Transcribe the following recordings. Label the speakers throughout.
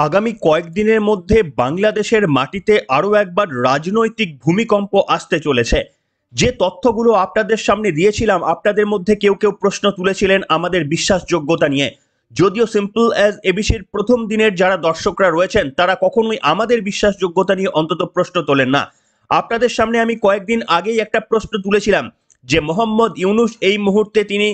Speaker 1: আগামী কয়েকদিনের মধ্যে বাংলাদেশের মাটিতে আরও একবার রাজনৈতিক ভূমিকম্প আসতে চলেছে। যে তথ্যগুলো আপনাদের সামনে দিয়েছিলাম, আপনাদের মধ্যে কেউ কেউ প্রশ্ন তুলেছিলেন আমাদের বিশ্বাসযোগ্যতা নিয়ে। যদিও সিম্পল অ্যাজ এবিসির প্রথম দিনের যারা দর্শকরা রয়েছেন তারা কখনোই আমাদের বিশ্বাসযোগ্যতা নিয়ে অন্তত প্রশ্ন তোলেন না। আপনাদের সামনে আমি কয়েকদিন আগেই একটা প্রশ্ন তুলেছিলাম যে মোহাম্মদ ইউনূস এই মুহূর্তে তিনি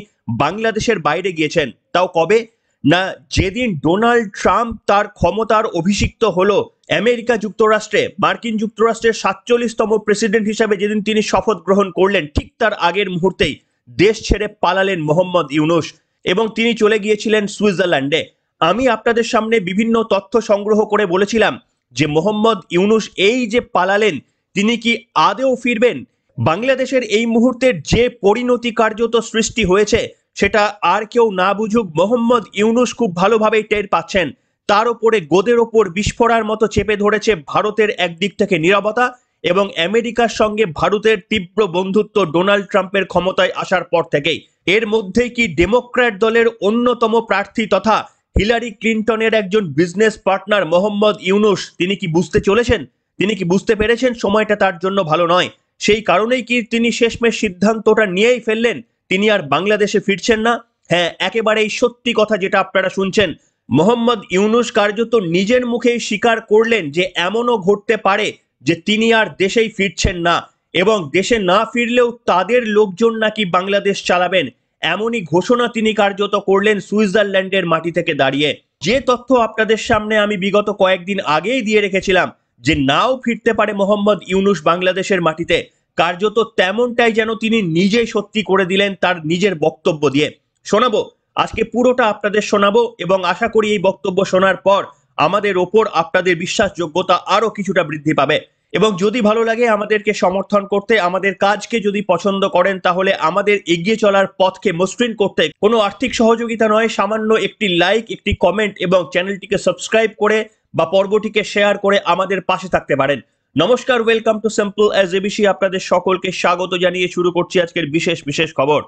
Speaker 1: বাংলাদেশের বাইরে গিয়েছেন, তাও কবে না যেদিন ডোনাল্ড ট্রাম্প তার ক্ষমতার অভিষিক্ত হলো আমেরিকা যুক্তরাষ্ট্রে, মার্কিন যুক্তরাষ্ট্রের 47তম প্রেসিডেন্ট হিসাবে যেদিন তিনি শপথ গ্রহণ করলেন, ঠিক তার আগের মুহূর্তেই দেশ ছেড়ে পালালেন মোহাম্মদ ইউনূস এবং তিনি চলে গিয়েছিলেন সুইজারল্যান্ডে। আমি আপনাদের সামনে বিভিন্ন তথ্য সংগ্রহ করে বলেছিলাম যে মোহাম্মদ ইউনূস এই যে পালালেন, তিনি কি আদৌ ফিরবেন? বাংলাদেশের এই মুহূর্তের যে পরিণতি কার্যত সৃষ্টি হয়েছে সেটা আর কেউ না বুঝুক, মোহাম্মদ ইউনূস খুব ভালোভাবেই টের পাচ্ছেন। তার উপরে গোদের ওপর বিস্ফোরার মতো চেপে ধরেছে ভারতের একদিক থেকে নীরবতা এবং আমেরিকার সঙ্গে ভারতের তীব্র বন্ধুত্ব ডোনাল্ড ট্রাম্পের ক্ষমতায় আসার পর থেকেই। এর মধ্যেই কি ডেমোক্র্যাট দলের অন্যতম প্রার্থী তথা হিলারি ক্লিন্টনের একজন বিজনেস পার্টনার মোহাম্মদ ইউনূস, তিনি কি বুঝতে চলেছেন, তিনি কি বুঝতে পেরেছেন সময়টা তার জন্য ভালো নয়? সেই কারণেই কি তিনি শেষমেশ সিদ্ধান্তটা নিয়েই ফেললেন, তিনি আর বাংলাদেশে ফিরছেন না? হ্যাঁ, একেবারেই সত্যি কথা যেটা আপনারা শুনছেন। মোহাম্মদ ইউনূস কার্যত নিজের মুখেই স্বীকার করলেন যে এমনও ঘটতে পারে যে তিনি আর দেশেই ফিরছেন না এবং দেশে না ফিরলেও তাদের লোকজন নাকি বাংলাদেশ চালাবেন, এমনই ঘোষণা তিনি কার্যত করলেন সুইজারল্যান্ডের মাটি থেকে দাঁড়িয়ে। যে তথ্য আপনাদের সামনে আমি বিগত কয়েকদিন আগেই দিয়ে রেখেছিলাম যে নাও ফিরতে পারে মোহাম্মদ ইউনূস বাংলাদেশের মাটিতে, কার্যত তেমনটাই যেন তিনি নিজেই সত্যি করে দিলেন তার নিজের বক্তব্য দিয়ে। শোনাবো, আজকে পুরোটা আপনাদের শোনাবো এবং আশা করি এই বক্তব্য শোনার পর আমাদের ওপর আপনাদের বিশ্বাসযোগ্যতা আরো কিছুটা বৃদ্ধি পাবে। এবং যদি ভালো লাগে আমাদেরকে সমর্থন করতে, আমাদের কাজকে যদি পছন্দ করেন, তাহলে আমাদের এগিয়ে চলার পথকে মসৃণ করতে কোনো আর্থিক সহযোগিতা নয়, সামান্য একটি লাইক, একটি কমেন্ট এবং চ্যানেলটিকে সাবস্ক্রাইব করে বা পর্বটিকে শেয়ার করে আমাদের পাশে থাকতে পারেন। নমস্কার, welcome to simple as ABC. আপনাদের সকলকে স্বাগত জানিয়ে শুরু করছি আজকের বিশেষ খবর।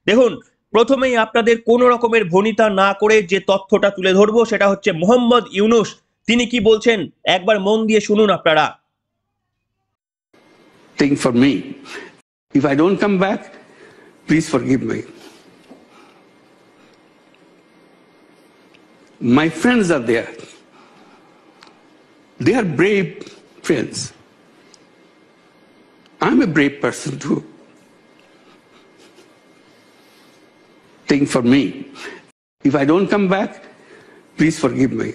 Speaker 1: দেখুন, প্রথমেই আপনাদের কোনো রকমের ভনিতা না করে যে তথ্যটা তুলে ধরবো সেটা হচ্ছে মোহাম্মদ ইউনূস তিনি কি বলছেন, একবার মন দিয়ে শুনুন আপনারা।
Speaker 2: Thing for me. If I don't come back, please forgive me. My friends are there. They are brave friends. I'm a brave person too. Thing for me. If I don't come back, please forgive me.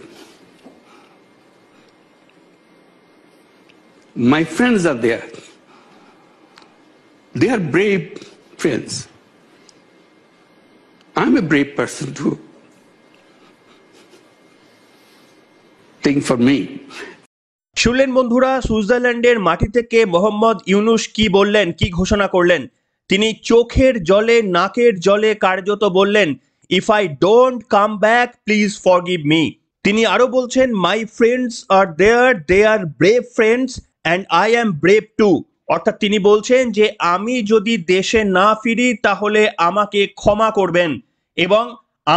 Speaker 2: My friends are there. They are brave friends. I'm a brave person too. Thing for me.
Speaker 1: শুনলেন বন্ধুরা, সুইজারল্যান্ডের মাটি থেকে মোহাম্মদ ইউনূস কি বললেন, কি ঘোষণা করলেন। তিনি চোখের জলে নাকের জলে কার্যত বললেন, if I don't come back please forgive me. তিনি আরো বলছেন, my friends are there, they are brave friends and I am brave too. অর্থাৎ তিনি বলছেন যে আমি যদি দেশে না ফিরি তাহলে আমাকে ক্ষমা করবেন এবং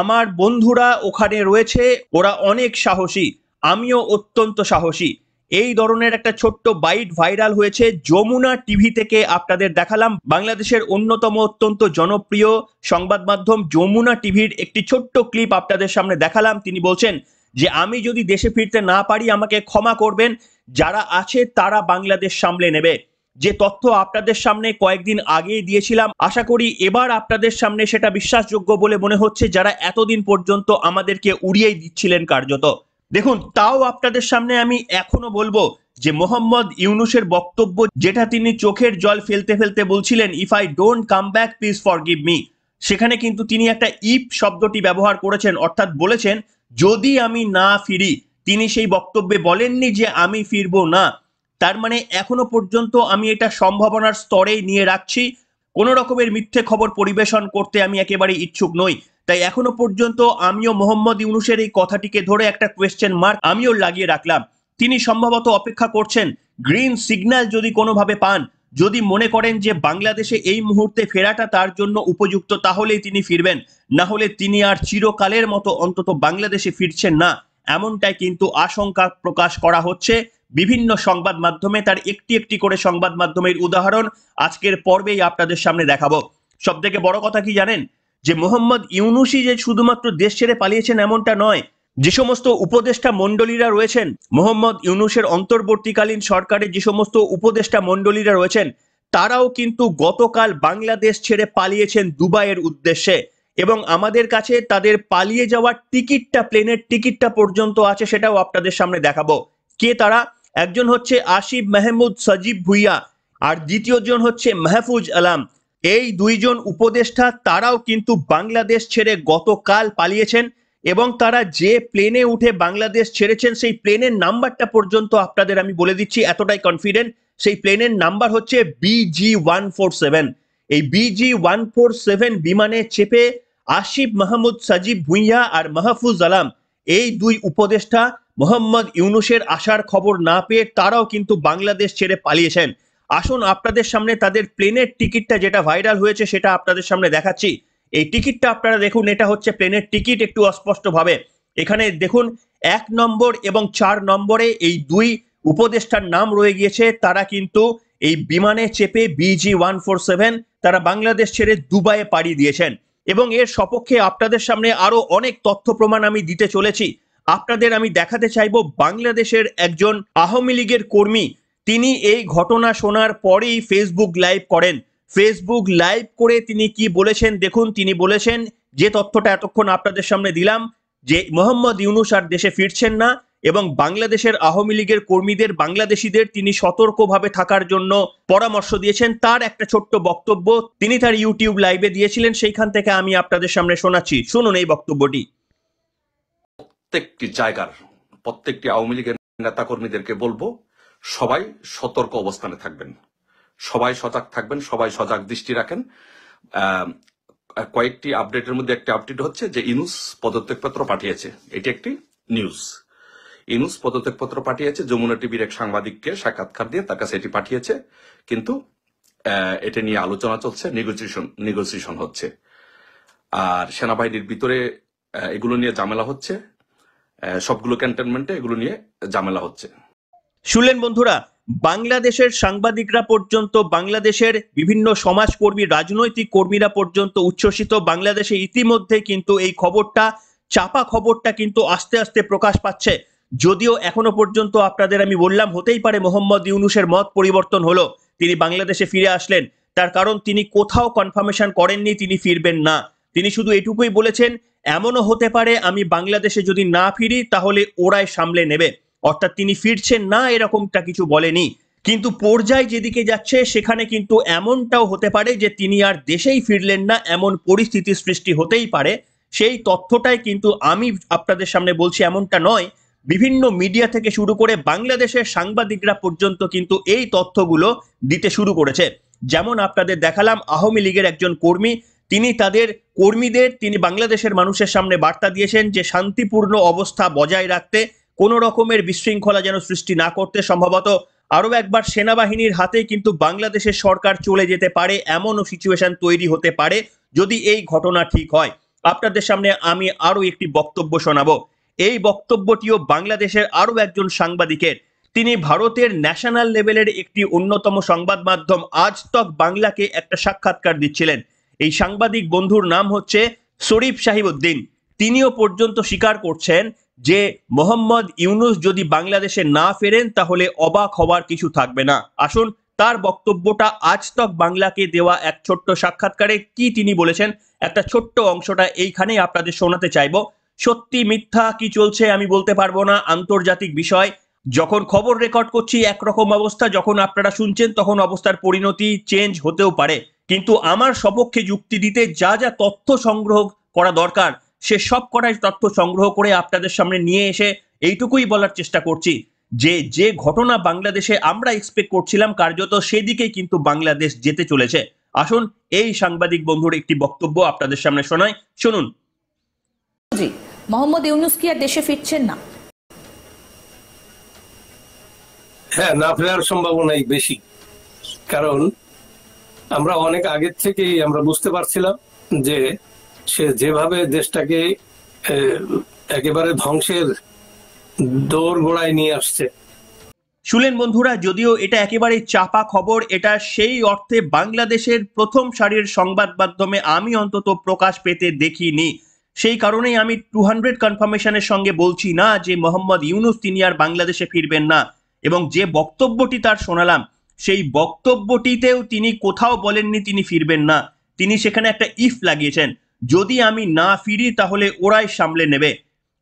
Speaker 1: আমার বন্ধুরা ওখানে রয়েছে, ওরা অনেক সাহসী, আমিও অত্যন্ত সাহসী। এই ধরনের একটা ছোট্ট বাইট ভাইরাল হয়েছে যমুনা টিভি থেকে। আপনাদের দেখালাম বাংলাদেশের অন্যতম অত্যন্ত জনপ্রিয় সংবাদ মাধ্যম যমুনা টিভির একটি ছোট্ট ক্লিপ আপনাদের সামনে দেখালাম। তিনি বলছেন যে আমি যদি দেশে ফিরতে না পারি আমাকে ক্ষমা করবেন, যারা আছে তারা বাংলাদেশ সামলে নেবে। যে তথ্য আপনাদের সামনে কয়েকদিন আগেই দিয়েছিলাম, আশা করি এবার আপনাদের সামনে সেটা বিশ্বাসযোগ্য বলে মনে হচ্ছে, যারা এতদিন পর্যন্ত আমাদেরকে উড়িয়েই দিচ্ছিলেন কার্যত। দেখুন, তাও আপনাদের সামনে আমি এখনো বলবো যে মোহাম্মদ ইউনূসের বক্তব্য যেটা তিনি চোখের জল ফেলতে ফেলতে বলছিলেন, if I don't come back please forgive me, সেখানে কিন্তু তিনি একটা ইফ শব্দটি ব্যবহার করেছেন, অর্থাৎ বলেছেন যদি আমি না ফিরি। তিনি সেই বক্তব্যে বলেননি যে আমি ফিরবো না। তার মানে এখনো পর্যন্ত আমি এটা সম্ভাবনার স্তরেই নিয়ে রাখছি, কোনো রকমের মিথ্যে খবর পরিবেশন করতে আমি একেবারে ইচ্ছুক নই। তাই এখনো পর্যন্ত আমিও মোহাম্মদ ইউনূসের এই কথাটিকে ধরে একটা কোয়েশ্চেন মার্ক আমিও লাগিয়ে রাখলাম। তিনি সম্ভবত অপেক্ষা করছেন গ্রিন সিগন্যাল যদি কোনোভাবে পান, যদি মনে করেন যে বাংলাদেশে এই মুহূর্তে ফেরাটা তার জন্য উপযুক্ত, তাহলেই তিনি ফিরবেন, না হলে তিনি আর চিরকালের মতো অন্তত বাংলাদেশে ফিরছেন না, এমনটাই কিন্তু আশঙ্কা প্রকাশ করা হচ্ছে বিভিন্ন সংবাদ মাধ্যমে। তার একটি একটি করে সংবাদ মাধ্যমের উদাহরণ আজকের পর্বেই আপনাদের সামনে দেখাবো। সব থেকে বড় কথা কি জানেন, যে মোহাম্মদ ইউনূসই যে শুধুমাত্র দেশ ছেড়ে পালিয়েছেন এমনটা নয়। যে সমস্ত উপদেষ্টা মণ্ডলীরা রয়েছেন মোহাম্মদ ইউনূসের অন্তর্বর্তীকালীন সরকারের, যে সমস্ত উপদেষ্টা মণ্ডলীরা রয়েছেন তারাও কিন্তু গতকাল বাংলাদেশ ছেড়ে পালিয়েছেন দুবাইয়ের উদ্দেশ্যে। এবং আমাদের কাছে তাদের পালিয়ে যাওয়ার টিকিটটা, প্লেনের টিকিটটা পর্যন্ত আছে, সেটাও আপনাদের সামনে দেখাবো। কে তারা? একজন হচ্ছে আসিফ মাহমুদ সজীব ভুইয়া, আর দ্বিতীয় জন হচ্ছে মাহফুজ আলম। এই দুইজন উপদেষ্টা তারাও কিন্তু বাংলাদেশ ছেড়ে গতকাল পালিয়েছেন এবং তারা যে প্লেনে উঠে বাংলাদেশ ছেড়েছেন সেই প্লেনের নাম্বারটা পর্যন্ত আপনাদের আমি বলে দিচ্ছি, এতটাই কনফিডেন্ট। সেই প্লেনের নাম্বার হচ্ছে BG-147। এই BG-147 বিমানে চেপে আসিফ মাহমুদ সজীব ভুইয়া আর মাহফুজ আলম, এই দুই উপদেষ্টা মোহাম্মদ ইউনূসের আসার খবর না পেয়ে তারাও কিন্তু বাংলাদেশ ছেড়ে পালিয়েছেন। আসুন আপনাদের সামনে তাদের প্লেনের টিকিটটা যেটা ভাইরাল হয়েছে সেটা আপনাদের সামনে দেখাচ্ছি। এই টিকিটটা আপনারা দেখুন, এটা হচ্ছে প্লেনের টিকিট। একটু অস্পষ্টভাবে এখানে দেখুন 1 নম্বর এবং 4 নম্বরে এই দুই উপদেষ্টার নাম রয়ে গিয়েছে। তারা কিন্তু এই বিমানে চেপে BG-147 তারা বাংলাদেশ ছেড়ে দুবাইয়ে পাড়ি দিয়েছেন। এবং এর সপক্ষে আপনাদের সামনে আরো অনেক তথ্য প্রমাণ আমি দিতে চলেছি। আপনাদের আমি দেখাতে চাইবো বাংলাদেশের একজন আওয়ামী লীগের কর্মী, তিনি এই ঘটনা শোনার পরেই ফেসবুক লাইভ করেন। ফেসবুক লাইভ করে তিনি কি বলেছেন দেখুন। তিনি বলেছেন যে তথ্যটা এতক্ষণ আপনাদের সামনে দিলাম, যে মোহাম্মদ ইউনূস আর দেশে ফিরছেন না এবং বাংলাদেশের আওয়ামী লীগের কর্মীদের, বাংলাদেশিদের তিনি সতর্কভাবে থাকার জন্য পরামর্শ দিয়েছেন। তার একটা ছোট্ট বক্তব্য তিনি তার ইউটিউব লাইভে দিয়েছিলেন, সেইখান থেকে আমি আপনাদের সামনে শোনাচ্ছি। শুনুন এই বক্তব্যটি।
Speaker 3: প্রত্যেকটি জায়গার প্রত্যেকটি আওয়ামী লীগের নেতা কর্মীদেরকে বলবো, সবাই সতর্ক অবস্থানে থাকবেন, সবাই সজাগ থাকবেন, সবাই সজাগ দৃষ্টি রাখেন। কয়েকটি আপডেটের মধ্যে একটা আপডেট হচ্ছে যে ইউনূস পদত্যাগপত্র পাঠিয়েছে। এটি একটি নিউজ। ইউনূস পদত্যাগপত্র পাঠিয়েছে, যমুনা টিভির এক সাংবাদিককে সাক্ষাৎকার দিয়ে তার কাছে এটি পাঠিয়েছে। কিন্তু এটা নিয়ে আলোচনা চলছে, নেগোসিয়েশন হচ্ছে। আর সেনাবাহিনীর ভিতরে এগুলো নিয়ে ঝামেলা হচ্ছে, সবগুলো ক্যান্টনমেন্টে এগুলো নিয়ে ঝামেলা হচ্ছে।
Speaker 1: শুনলেন বন্ধুরা, বাংলাদেশের সাংবাদিকরা পর্যন্ত, বাংলাদেশের বিভিন্ন সমাজকর্মী, রাজনৈতিক কর্মীরা পর্যন্ত উচ্ছ্বসিত। বাংলাদেশে ইতিমধ্যে কিন্তু এই খবরটা, চাপা খবরটা কিন্তু আস্তে আস্তে প্রকাশ পাচ্ছে। যদিও এখনো পর্যন্ত আপনাদের আমি বললাম, হতেই পারে মোহাম্মদ ইউনূসের মত পরিবর্তন হলো, তিনি বাংলাদেশে ফিরে আসলেন। তার কারণ তিনি কোথাও কনফার্মেশন করেননি তিনি ফিরবেন না। তিনি শুধু এটুকুই বলেছেন, এমনও হতে পারে আমি বাংলাদেশে যদি না ফিরি তাহলে ওরাই সামলে নেবে। অর্থাৎ তিনি ফিরছেন না এরকমটা কিছু বলেনি। কিন্তু পর্যায় যেদিকে যাচ্ছে সেখানে কিন্তু এমনটাও হতে পারে যে তিনি আর দেশেই ফিরলেন না, এমন পরিস্থিতির সৃষ্টি হতেই পারে। সেই তথ্যটাই কিন্তু আমি আপনাদের সামনে বলছি, এমনটা নয়। বিভিন্ন মিডিয়া থেকে শুরু করে বাংলাদেশের সাংবাদিকরা পর্যন্ত কিন্তু এই তথ্যগুলো দিতে শুরু করেছে। যেমন আপনাদের দেখালাম, আওয়ামী লীগের একজন কর্মী, তিনি তাদের কর্মীদের, তিনি বাংলাদেশের মানুষের সামনে বার্তা দিয়েছেন যে শান্তিপূর্ণ অবস্থা বজায় রাখতে, কোনো রকমের বিশৃঙ্খলা যেন সৃষ্টি না করতে। সম্ভবত আরো একবার সেনাবাহিনীর হাতে কিন্তু বাংলাদেশের সরকার চলে যেতে পারে, এমনও সিচুয়েশন তৈরি হতে পারে যদি এই ঘটনা ঠিক হয়। আপনাদের সামনে আমি আরো একটি বক্তব্য শোনাবো। এই বক্তব্যটিও বাংলাদেশের আরো একজন সাংবাদিকের। তিনি ভারতের ন্যাশনাল লেভেলের একটি অন্যতম সংবাদ মাধ্যম আজ তক বাংলাকে একটা সাক্ষাৎকার দিচ্ছিলেন। এই সাংবাদিক বন্ধুর নাম হচ্ছে শরীফ সাহিবউদ্দিন। তিনিও পর্যন্ত স্বীকার করছেন যে মোহাম্মদ ইউনূস যদি বাংলাদেশে না ফেরেন তাহলে অবাক হওয়ার কিছু থাকবে না। আসুন তার বক্তব্যটা আজ তক বাংলাকে দেওয়া এক ছোট্ট সাক্ষাৎকারে কি তিনি বলেছেন, একটা ছোট্ট অংশটা এইখানেই আপনাদের শোনাতে চাইবো। সত্যি মিথ্যা কি চলছে আমি বলতে পারবো না, আন্তর্জাতিক বিষয়। যখন খবর রেকর্ড করছি একরকম অবস্থা, যখন আপনারা শুনছেন তখন অবস্থার পরিণতি চেঞ্জ হতেও পারে। কিন্তু আমার সপক্ষে যুক্তি দিতে যা যা তথ্য সংগ্রহ করা দরকার সে সব কটাই তথ্য সংগ্রহ করে আপনাদের সামনে নিয়ে এসে এইটুকুই বলার চেষ্টা করছি যে যে ঘটনা বাংলাদেশে আমরা এক্সপেক্ট করছিলাম কার্যত সেদিকেই কিন্তু বাংলাদেশ যেতে চলেছে। আসুন এই সাংবাদিক বন্ধুর একটি বক্তব্য আপনাদের সামনে শোনাই, শুনুন।
Speaker 4: জি, মোহাম্মদ ইউনূস কি আর দেশে ফিরছেন না?
Speaker 5: হ্যাঁ, না ফেরার সম্ভাবনাই বেশি। কারণ আমরা অনেক আগের থেকেই আমরা বুঝতে পারছিলাম যে সে যেভাবে দেশটাকে একেবারে ধ্বংসের দৌড় গোড়ায় নিয়ে আসছে।
Speaker 1: শুনলেন বন্ধুরা, যদিও এটা একেবারে চাপা খবর, এটা সেই অর্থে বাংলাদেশের প্রথম সারির সংবাদ মাধ্যমে আমি অন্তত প্রকাশ পেতে দেখিনি। সেই কারণেই আমি 200 কনফার্মেশনের সঙ্গে বলছি না যে মোহাম্মদ ইউনূস তিনি আর বাংলাদেশে ফিরবেন না, এবং যে বক্তব্যটি তার শোনালাম সেই বক্তব্যটিতেও তিনি কোথাও বলেননি তিনি ফিরবেন না। তিনি সেখানে একটা ইফ লাগিয়েছেন, যদি আমি না ফিরি তাহলে ওরাই সামলে নেবে,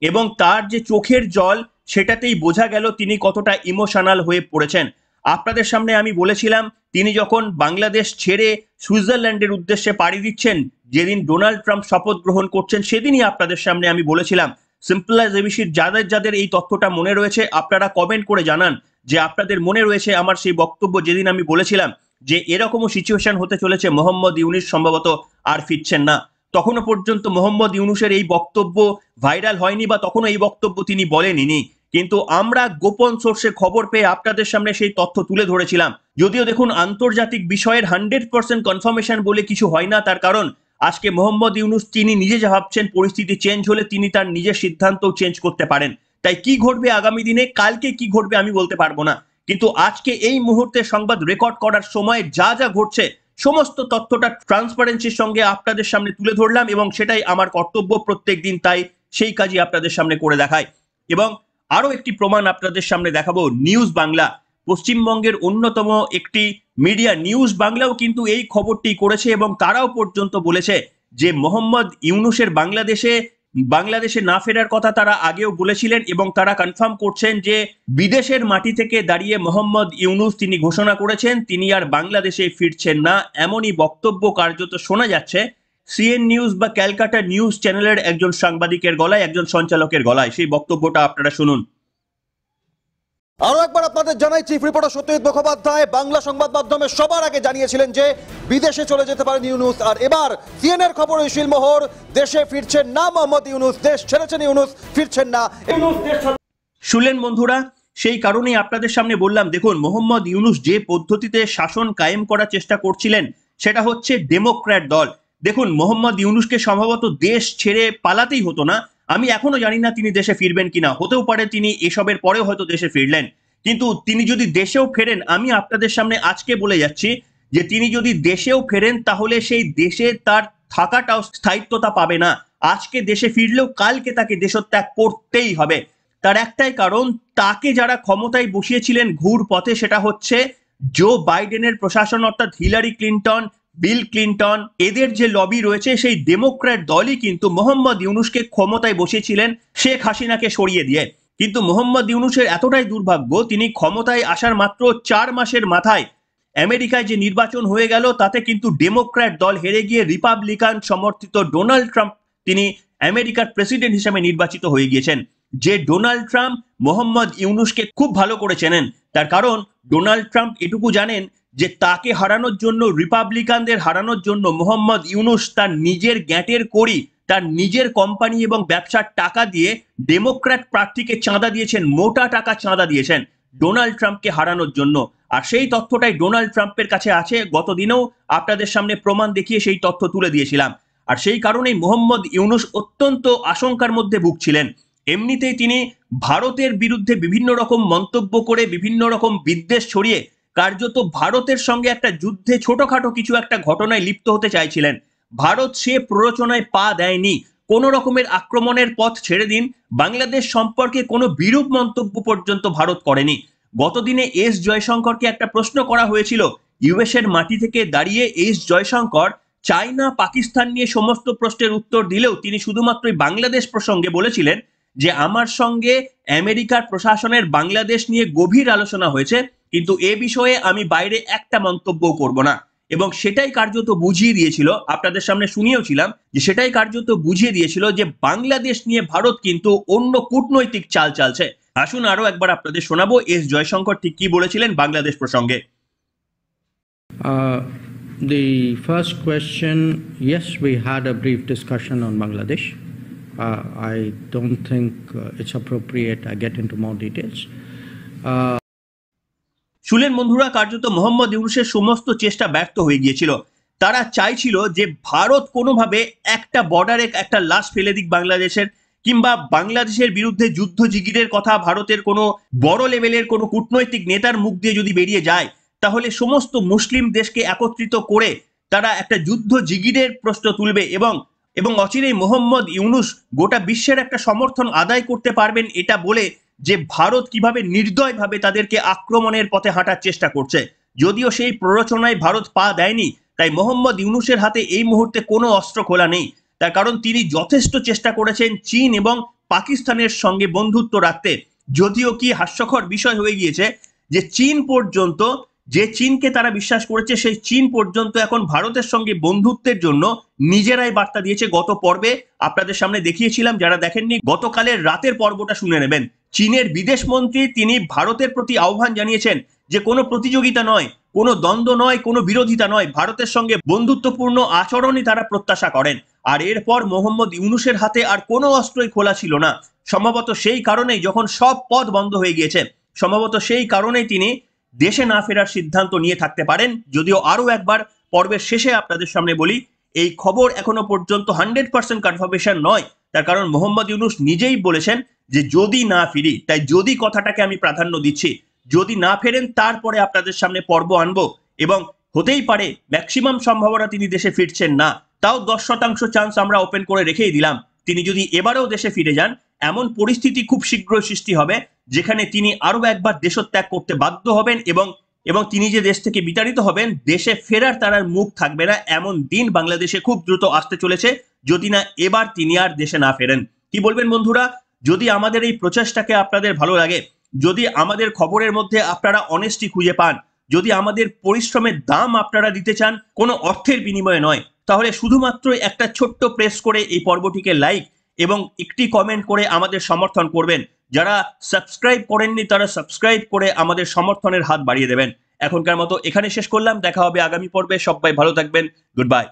Speaker 1: এবং তার যে চোখের জল সেটাতেই বোঝা গেল তিনি কতটা ইমোশনাল হয়ে পড়েছেন। আপনাদের সামনে আমি বলেছিলাম তিনি যখন বাংলাদেশ ছেড়ে সুইজারল্যান্ডের উদ্দেশ্যে পাড়ি দিচ্ছেন, যেদিন ডোনাল্ড ট্রাম্প শপথ গ্রহণ করছেন, সেদিনই আপনাদের সামনে আমি বলেছিলাম, সিম্পল অ্যাজ এবিসির যাদের যাদের এই তথ্যটা মনে রয়েছে আপনারা কমেন্ট করে জানান যে আপনাদের মনে রয়েছে আমার সেই বক্তব্য, যেদিন আমি বলেছিলাম যে এরকমও সিচুয়েশন হতে চলেছে মোহাম্মদ ইউনূস সম্ভবত আর ফিরছেন না। তখনও পর্যন্ত মোহাম্মদ ইউনূসের এই বক্তব্য ভাইরাল হয়নি বা তখনও এই বক্তব্য তিনি বলেননি, কিন্তু আমরা গোপন সোর্সে খবর পেয়ে আপনাদের সামনে সেই তথ্য তুলে ধরেছিলাম। যদিও দেখুন, আন্তর্জাতিক বিষয়ের 100% কনফার্মেশন বলে কিছু হয় না, তার কারণ আজকে মোহাম্মদ ইউনূস তিনি নিজে যা ভাবছেন পরিস্থিতি চেঞ্জ হলে তিনি তার নিজের সিদ্ধান্তও চেঞ্জ করতে পারেন। তাই কি ঘটবে আগামী দিনে, কালকে কি ঘটবে আমি বলতে পারবো না, কিন্তু আজকে এই মুহূর্তে সংবাদ রেকর্ড করার সময় যা যা ঘটছে সমস্ত তথ্যটা ট্রান্সপারেন্সির সঙ্গে আপনাদের সামনে তুলে ধরলাম, এবং সেটাই আমার কর্তব্য প্রত্যেক দিন, তাই সেই কাজই আপনাদের সামনে করে দেখাই। এবং আরো একটি প্রমাণ আপনাদের সামনে দেখাবো, নিউজ বাংলা, পশ্চিমবঙ্গের অন্যতম একটি মিডিয়া নিউজ বাংলাও কিন্তু এই খবরটি করেছে, এবং তারাও পর্যন্ত বলেছে যে মোহাম্মদ ইউনূসের বাংলাদেশে না ফেরার কথা তারা আগেও বলেছিলেন, এবং তারা কনফার্ম করছেন যে বিদেশের মাটি থেকে দাঁড়িয়ে মোহাম্মদ ইউনূস তিনি ঘোষণা করেছেন তিনি আর বাংলাদেশে ফিরছেন না। এমনই বক্তব্য কার্যত শোনা যাচ্ছে সিএন নিউজ বা ক্যালকাটা নিউজ চ্যানেলের একজন সাংবাদিকের গলায়, একজন সঞ্চালকের গলায়। সেই বক্তব্যটা আপনারা শুনুন।
Speaker 6: আরো একবার আপনাদের জানাই, চিফ রিপোর্টার সত্যজিৎ মুখোপাধ্যায় বাংলা সংবাদ মাধ্যমে সবার আগে জানিয়েছিলেন যে বিদেশে চলে যেতে পারেন ইউনূস, আর এবার সিএনএর খবর ওই শিলমোহর, দেশে ফিরছেন না মোহাম্মদ ইউনূস, দেশ ছেড়েছেন ইউনূস, ফিরছেন না ইউনূস।
Speaker 1: শুনলেন বন্ধুরা, সেই কারণেই আপনাদের সামনে বললাম, দেখুন মোহাম্মদ ইউনূস যে পদ্ধতিতে শাসন কায়েম করার চেষ্টা করছিলেন সেটা হচ্ছে ডেমোক্র্যাট দল। দেখুন মোহাম্মদ ইউনূসকে সম্ভবত দেশ ছেড়ে পালাতেই হতো না, আমি এখনো জানি না তিনি দেশে ফিরবেন কিনা, হতেও পারে তিনি এসবের পরেও হয়তো দেশে ফিরলেন, কিন্তু তিনি যদি দেশেও ফেরেন, আমি আপনাদের সামনে আজকে বলে যাচ্ছি যে তিনি যদি দেশেও ফেরেন তাহলে সেই দেশে তার থাকাটাও স্থায়িত্বতা পাবে না। আজকে দেশে ফিরলেও কালকে তাকে দেশত্যাগ করতেই হবে। তার একটাই কারণ, তাকে যারা ক্ষমতায় বসিয়েছিলেন ঘুর পথে, সেটা হচ্ছে জো বাইডেনের প্রশাসন, অর্থাৎ হিলারি ক্লিন্টন, বিল ক্লিন্টন, এদের যে লবি রয়েছে, সেই ডেমোক্র্যাট দলই কিন্তু মোহাম্মদ ইউনূসকে ক্ষমতায় বসিয়েছিলেন শেখ হাসিনাকে সরিয়ে দিয়ে। কিন্তু মোহাম্মদ ইউনূসের এতটাই দুর্ভাগ্য, তিনি ক্ষমতায় আসার মাত্র 4 মাসের মাথায় আমেরিকায় যে নির্বাচন হয়ে গেল তাতে কিন্তু ডেমোক্র্যাট দল হেরে গিয়ে রিপাবলিকান সমর্থিত ডোনাল্ড ট্রাম্প তিনি আমেরিকার প্রেসিডেন্ট হিসেবে নির্বাচিত হয়ে গিয়েছেন। যে ডোনাল্ড ট্রাম্প মোহাম্মদ ইউনূসকে খুব ভালো করে চেনেন, তার কারণ ডোনাল্ড ট্রাম্প এটুকু জানেন যে তাকে হারানোর জন্য, রিপাবলিকানদের হারানোর জন্য মোহাম্মদ ইউনূস তার নিজের গ্যাটের কড়ি, তার নিজের কোম্পানি এবং ব্যবসার টাকা দিয়ে ডেমোক্র্যাট প্রার্থীকে চাঁদা দিয়েছেন, মোটা টাকা চাঁদা দিয়েছেন ডোনাল্ড ট্রাম্পকে হারানোর জন্য। আর সেই তথ্যটাই ডোনাল্ড ট্রাম্পের কাছে আছে, গতদিনেও আপনাদের সামনে প্রমাণ দেখিয়ে সেই তথ্য তুলে দিয়েছিলাম। আর সেই কারণেই মোহাম্মদ ইউনূস অত্যন্ত আশঙ্কার মধ্যে ভুগছিলেন। এমনিতেই তিনি ভারতের বিরুদ্ধে বিভিন্ন রকম মন্তব্য করে, বিভিন্ন রকম বিদ্বেষ ছড়িয়ে কার্যত ভারতের সঙ্গে একটা যুদ্ধে, ছোটখাটো কিছু একটা ঘটনায় লিপ্ত হতে চাইছিলেন। ভারত সে প্ররোচনায় পা দেয়নি, কোন রকমের আক্রমণের পথ ছেড়ে দিন, বাংলাদেশ সম্পর্কে কোনো বিরূপ মন্তব্য পর্যন্ত ভারত করেনি। গতদিনে এস জয়শঙ্করকে একটা প্রশ্ন করা হয়েছিল, ইউএস এর মাটি থেকে দাঁড়িয়ে এস জয়শঙ্কর চায়না পাকিস্তান নিয়ে সমস্ত প্রশ্নের উত্তর দিলেও তিনি শুধুমাত্র বাংলাদেশ প্রসঙ্গে বলেছিলেন যে আমার সঙ্গে আমেরিকার প্রশাসনের বাংলাদেশ নিয়ে গভীর আলোচনা হয়েছে, কিন্তু এ বিষয়ে আমি বাইরে একটা মন্তব্য করব না। এবং সেটাই কার্যত বুঝিয়ে দিয়েছিল, আপনাদের সামনে শুনিয়েওছিলাম যে সেটাই কার্যত বুঝিয়ে দিয়েছিল যে বাংলাদেশ নিয়ে ভারত কিন্তু অন্য কূটনৈতিক চাল চালছে। আসুন আরো একবার আপনাদের শোনাবো এস জয়শঙ্কর ঠিক কি বলেছিলেন বাংলাদেশ প্রসঙ্গে।
Speaker 7: The first question, yes, we had a brief discussion on Bangladesh. I don't think it's appropriate I get into more details.
Speaker 1: শুনলেন বন্ধুরা, কার্যত মোহাম্মদ ইউনূসের সমস্ত চেষ্টা ব্যর্থ হয়ে গিয়েছিল। তারা চাইছিল যে ভারত কোনোভাবে একটা বর্ডারে একটা লাশ ফেলে দিক বাংলাদেশের, কিংবা বাংলাদেশের বিরুদ্ধে যুদ্ধ জিগিরের কথা ভারতের কোনো বড় লেভেলের কোনো কূটনৈতিক নেতার মুখ দিয়ে যদি বেরিয়ে যায়, তাহলে সমস্ত মুসলিম দেশকে একত্রিত করে তারা একটা যুদ্ধ জিগিরের প্রশ্ন তুলবে এবং অচিরেই মোহাম্মদ ইউনূস গোটা বিশ্বের একটা সমর্থন আদায় করতে পারবেন এটা বলে যে ভারত কিভাবে নির্দয়ভাবে তাদেরকে আক্রমণের পথে হাঁটার চেষ্টা করছে। যদিও সেই প্ররোচনায় ভারত পা দেয়নি, তাই মোহাম্মদ ইউনূসের হাতে এই মুহূর্তে কোনো অস্ত্র খোলা নেই। তার কারণ তিনি যথেষ্ট চেষ্টা করেছেন চীন এবং পাকিস্তানের সঙ্গে বন্ধুত্ব রাখতে। যদিও কি হাস্যকর বিষয় হয়ে গিয়েছে যে চীন পর্যন্ত, যে চীনকে তারা বিশ্বাস করেছে সেই চীন পর্যন্ত এখন ভারতের সঙ্গে বন্ধুত্বের জন্য নিজেরাই বার্তা দিয়েছে। গত পর্বে আপনাদের সামনে দেখিয়েছিলাম, যারা দেখেননি গতকালের রাতের পর্বটা শুনে নেবেন। চীনের বিদেশ মন্ত্রী তিনি ভারতের প্রতি আহ্বান জানিয়েছেন যে কোনো প্রতিযোগিতা নয়, কোনো দ্বন্দ্ব নয়, কোনো বিরোধিতা নয়, ভারতের সঙ্গে বন্ধুত্বপূর্ণ আচরণই তারা প্রত্যাশা করেন। আর এরপর মোহাম্মদ ইউনূসের হাতে আর কোনো অস্ত্রই খোলা ছিল না। সম্ভবত সেই কারণেই যখন সব পথ বন্ধ হয়ে গিয়েছে, সম্ভবত সেই কারণেই তিনি দেশে না ফেরার সিদ্ধান্ত নিয়ে থাকতে পারেন। যদিও আরো একবার পর্বের শেষে আপনাদের সামনে বলি, এই খবর এখনো পর্যন্ত 100% কনফার্মেশন নয়। তার কারণ মোহাম্মদ ইউনূস নিজেই বলেছেন যে যদি না ফিরি, তাই যদি কথাটাকে আমি প্রাধান্য দিচ্ছি, যদি না ফেরেন তারপরে আপনাদের সামনে পর্ব আনবো। এবং হতেই পারে ম্যাক্সিমাম সম্ভাবনা তিনি দেশে ফিরছেন না, তাও 10% চান্স আমরা ওপেন করে রেখেই দিলাম। তিনি যদি এবারেও দেশে ফিরে যান, এমন পরিস্থিতি খুব শীঘ্রই সৃষ্টি হবে যেখানে তিনি আরো একবার দেশত্যাগ করতে বাধ্য হবেন এবং তিনি যে দেশ থেকে বিতাড়িত হবেন, দেশে ফেরার তার আর মুখ থাকবে না। এমন দিন বাংলাদেশে খুব দ্রুত আসতে চলেছে যদি না এবার তিনি আর দেশে না ফেরেন। কি বলবেন বন্ধুরা? যদি আমাদের এই প্রচেষ্টাকে আপনাদের ভালো লাগে, যদি আমাদের খবরের মধ্যে আপনারা অনেস্টি খুঁজে পান, যদি আমাদের পরিশ্রমের দাম আপনারা দিতে চান কোনো অর্থের বিনিময়ে নয়, তাহলে শুধুমাত্র একটা ছোট্ট প্রেস করে এই পর্বটিকে লাইক এবং একটি কমেন্ট করে আমাদের সমর্থন করবেন। যারা সাবস্ক্রাইব করেননি তারা সাবস্ক্রাইব করে আমাদের সমর্থনের হাত বাড়িয়ে দেবেন। এখনকার মতো এখানে শেষ করলাম, দেখা হবে আগামী পর্বে। সবাই ভালো থাকবেন, গুড বাই।